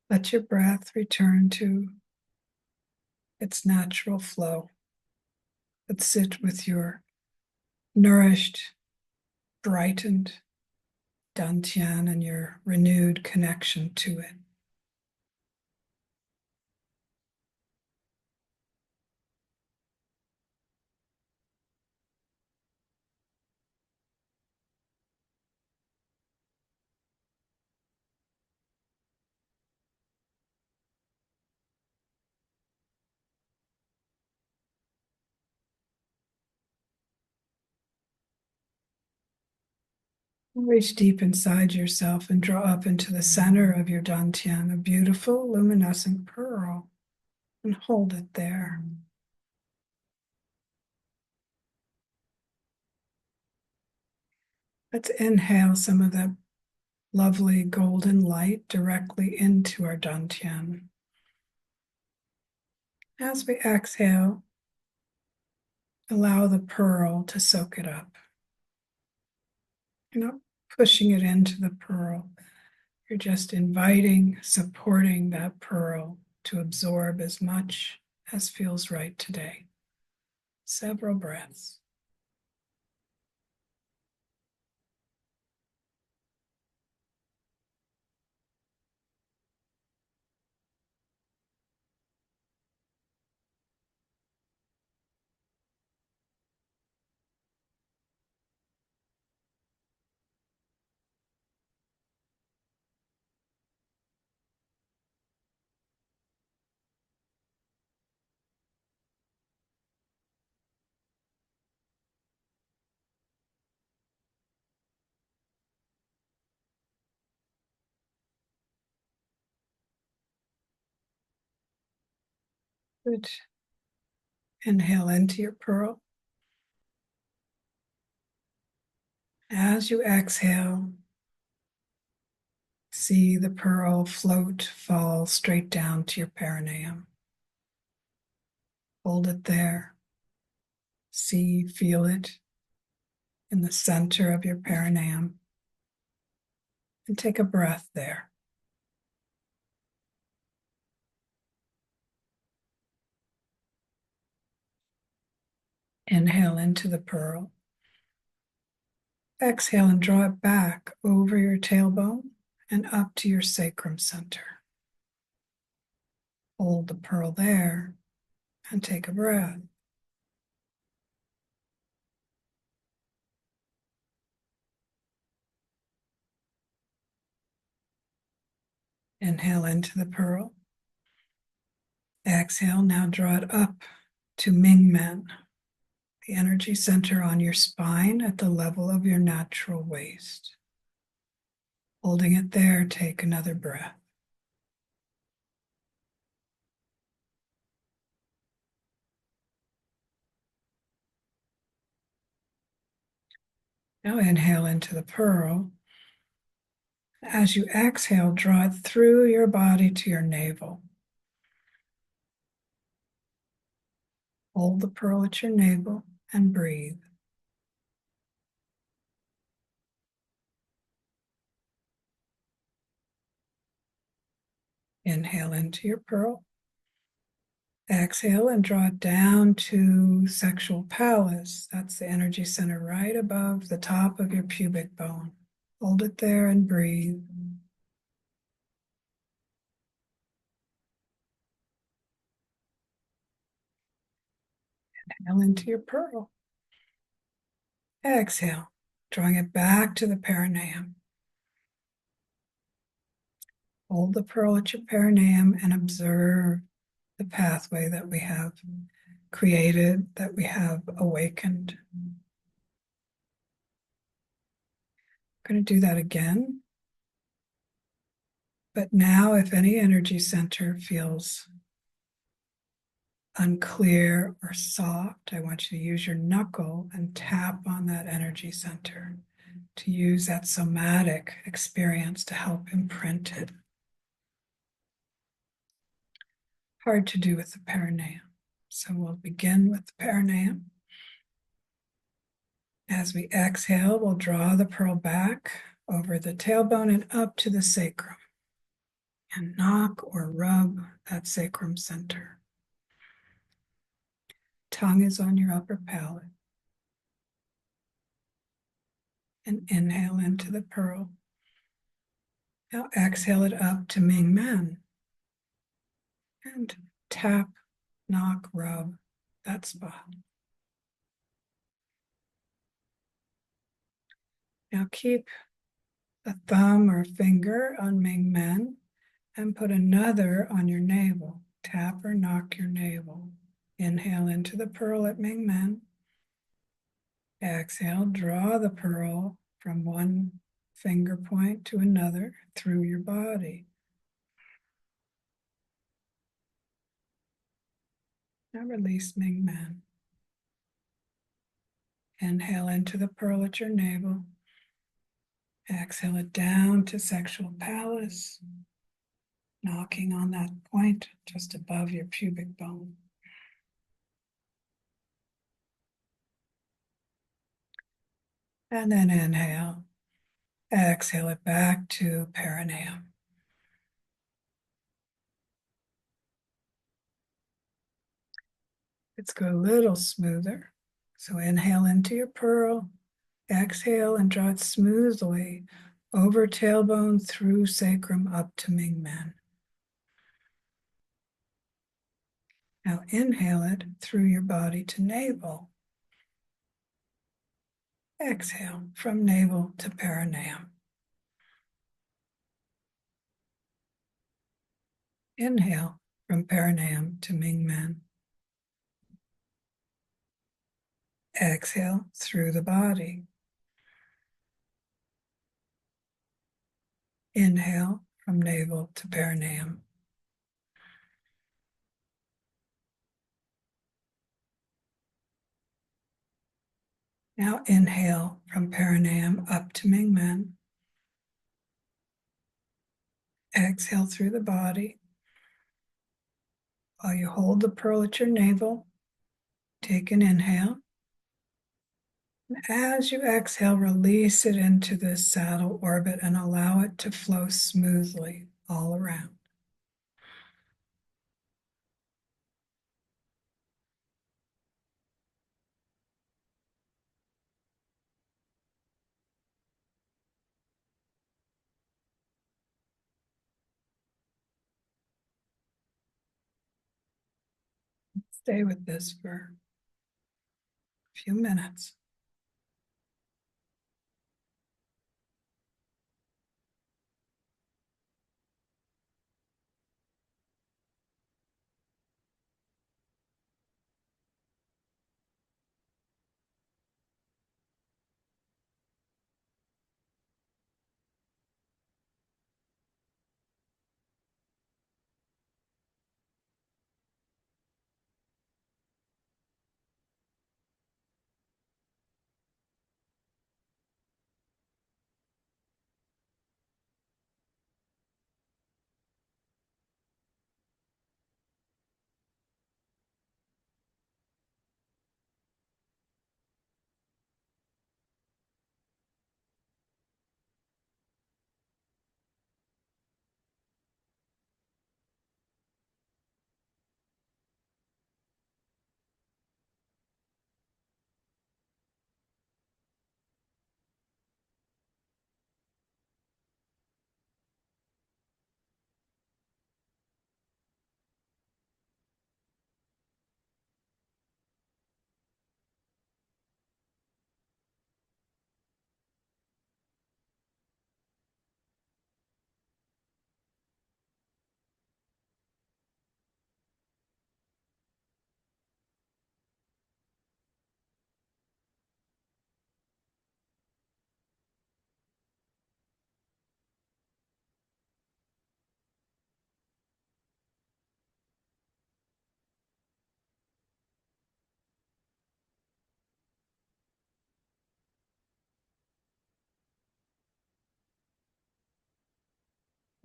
Let your breath return to its natural flow, but sit with your nourished, brightened dantian and your renewed connection to it. Reach deep inside yourself and draw up into the center of your dantian a beautiful luminescent pearl and hold it there. Let's inhale some of that lovely golden light directly into our dantian. As we exhale, allow the pearl to soak it up. You're not pushing it into the pearl. You're just inviting, supporting that pearl to absorb as much as feels right today. Several breaths. Good. Inhale into your pearl. As you exhale, see the pearl float, fall straight down to your perineum. Hold it there. See, feel it in the center of your perineum. And take a breath there. Inhale into the pearl. Exhale and draw it back over your tailbone and up to your sacrum center. Hold the pearl there and take a breath. Inhale into the pearl. Exhale, now draw it up to Mingmen, the energy center on your spine at the level of your natural waist. Holding it there, take another breath. Now inhale into the pearl. As you exhale, draw it through your body to your navel. Hold the pearl at your navel and breathe. Inhale into your pearl. Exhale and draw it down to sexual palace. That's the energy center right above the top of your pubic bone. Hold it there and breathe. Inhale into your pearl. Exhale, drawing it back to the perineum. Hold the pearl at your perineum and observe the pathway that we have created, that we have awakened. Going to do that again. But now, if any energy center feels unclear or soft, I want you to use your knuckle and tap on that energy center to use that somatic experience to help imprint it. Hard to do with the perineum. So we'll begin with the perineum. As we exhale, we'll draw the pearl back over the tailbone and up to the sacrum and knock or rub that sacrum center. Tongue is on your upper palate. And inhale into the pearl. Now exhale it up to Ming Men. And tap, knock, rub that spot. Now keep a thumb or finger on Ming Men and put another on your navel. Tap or knock your navel. Inhale into the pearl at Ming Men. Exhale, draw the pearl from one finger point to another through your body. Now release Ming Men. Inhale into the pearl at your navel. Exhale it down to sexual palace, knocking on that point just above your pubic bone. And then inhale. Exhale it back to perineum. Let's go a little smoother. So inhale into your pearl. Exhale and draw it smoothly over tailbone through sacrum up to Ming Men. Now inhale it through your body to navel. Exhale from navel to perineum. Inhale from perineum to Ming Men. Exhale through the body. Inhale from navel to perineum. Now inhale from perineum up to Ming Men. Exhale through the body. While you hold the pearl at your navel, take an inhale. And as you exhale, release it into this saddle orbit and allow it to flow smoothly all around. Stay with this for a few minutes.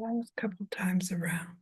A couple times around.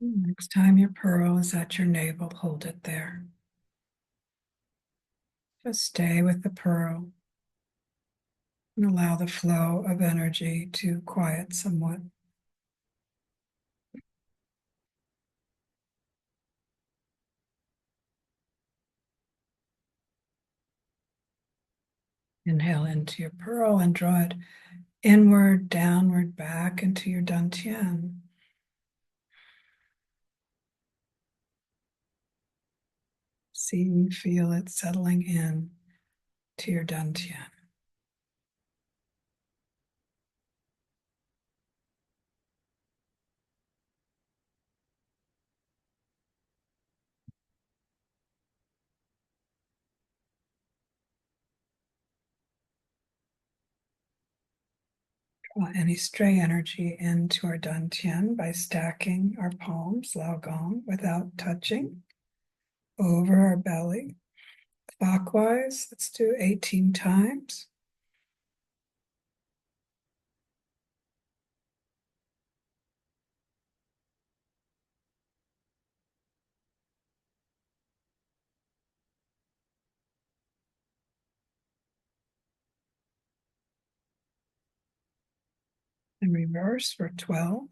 Next time your pearl is at your navel, hold it there. Just stay with the pearl and allow the flow of energy to quiet somewhat. Inhale into your pearl and draw it inward, downward, back into your dantian. See and feel it settling in to your dantian. Draw any stray energy into our dantian by stacking our palms, Laogong, without touching, over our belly. Clockwise, let's do 18 times. And reverse for 12.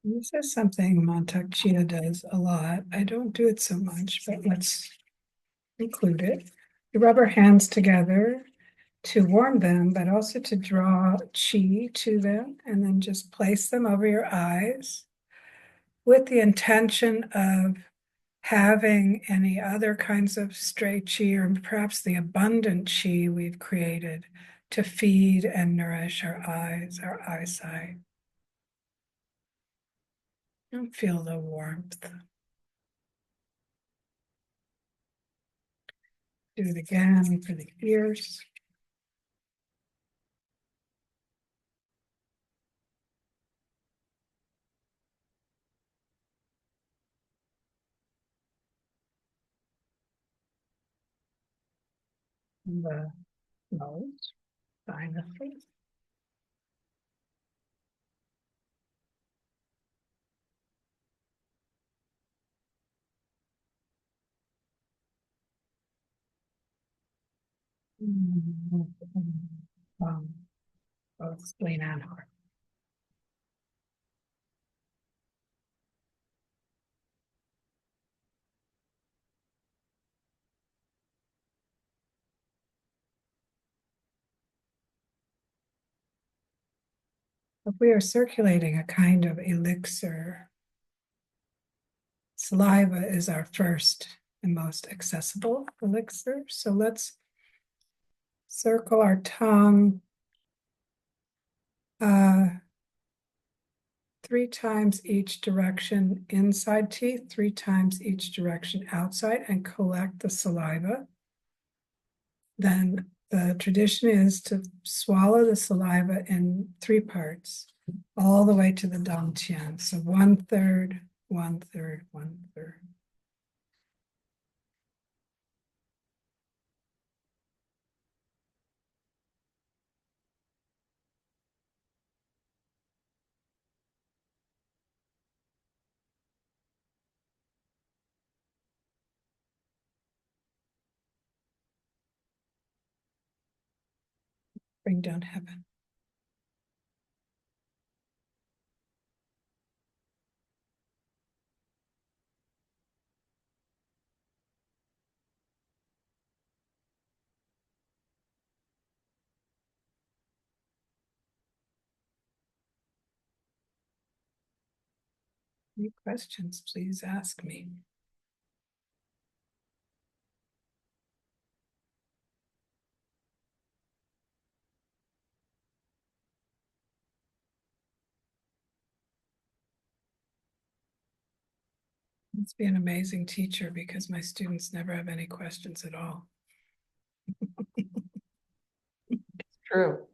This is something Mantak Chia does a lot. I don't do it so much, but let's include it. You rub our hands together to warm them, but also to draw chi to them, and then just place them over your eyes with the intention of having any other kinds of stray chi or perhaps the abundant chi we've created to feed and nourish our eyes, our eyesight. And feel the warmth. Do it again for the ears. And the nose, sinuses. Um, both spleen and heart. If we are circulating a kind of elixir, saliva is our first and most accessible elixir. So let's circle our tongue 3 times each direction inside teeth, 3 times each direction outside, and collect the saliva. Then the tradition is to swallow the saliva in 3 parts, all the way to the dantian. So 1/3, 1/3, 1/3. Bring down heaven. Any questions, please ask me. Must be an amazing teacher because my students never have any questions at all. True.